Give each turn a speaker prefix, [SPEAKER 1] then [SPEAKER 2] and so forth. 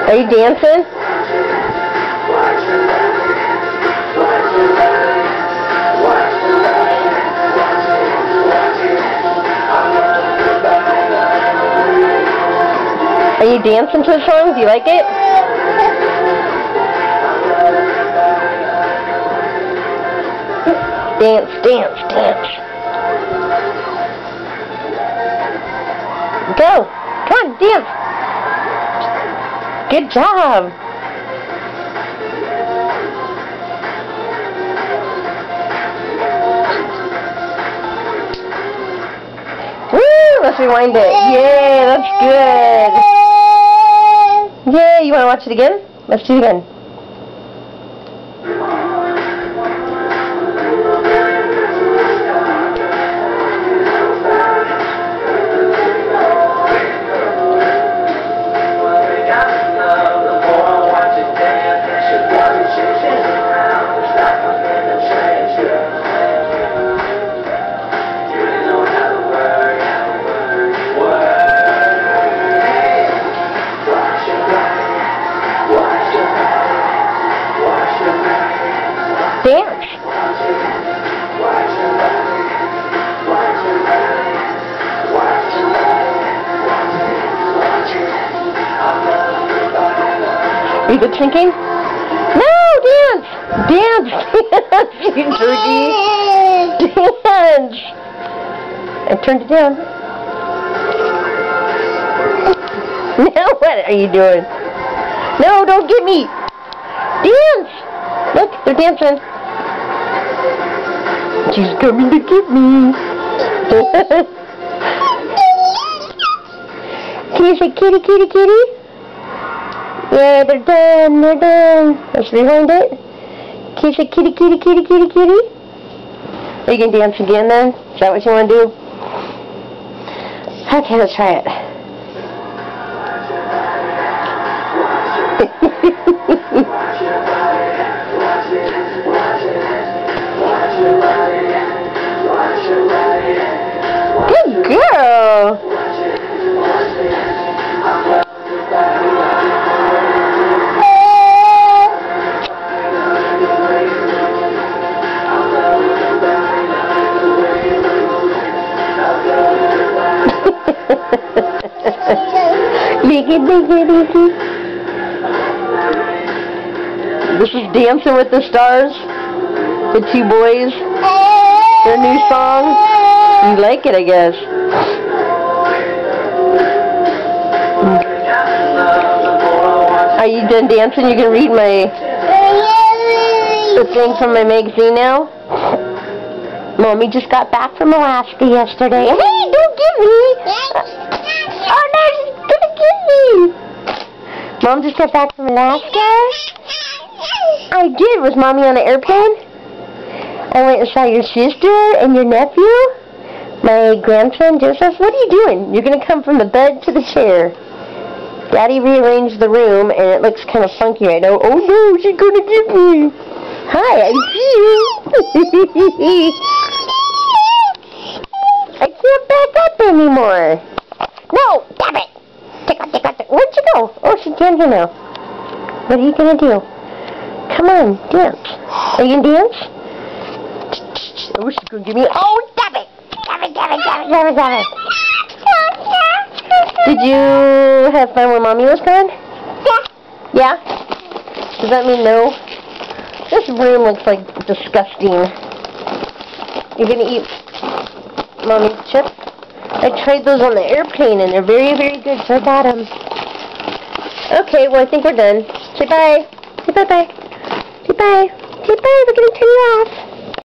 [SPEAKER 1] Are you dancing? Are you dancing to the song? Do you like it? Dance, dance, dance. Go! Come on, dance! Good job! Woo! Let's rewind it. Yay, that's good! Yay, you want to watch it again? Let's do it again. Dance. Are you good thinking? No, dance! Dance! Dance, you turkey! Dance! I turned it down. Now what are you doing? No, don't get me! Dance! Look, they're dancing. She's coming to get me. Can you say kitty, kitty, kitty? Yeah, they're done, they're done. Let's rewind it. Can you say kitty, kitty, kitty, kitty, kitty? Are you going to dance again then? Is that what you want to do? Okay, let's try it. Good girl. Make it, make it, make it. This is Dancing with the Stars. The two boys. Their new song. You like it, I guess. Are you done dancing? You can read the thing from my magazine now. Mommy just got back from Alaska yesterday. Hey, don't get me! Oh no, she's gonna get me! Mom just got back from Alaska? I did. Was Mommy on an airplane? I went and saw your sister and your nephew, my grandson Joseph. What are you doing? You're going to come from the bed to the chair. Daddy rearranged the room and it looks kind of funky right now. Oh no, she's going to get me. Hi, I see you. I can't back up anymore. No, damn it. Where'd you go? Oh, she's dancing now. What are you going to do? Come on, dance. Are you going to dance? Oh, she's going to give me... Oh, damn it! Damn it, damn it, damn it, damn it, damn it. Did you have fun when Mommy was gone? Yeah. Yeah? Does that mean no? This room looks like disgusting. You're going to eat Mommy's chips? I tried those on the airplane and they're very, very good, so I got them. Okay, well, I think we're done. Say bye. Say bye-bye. Say bye. Say bye. We're going to turn you off.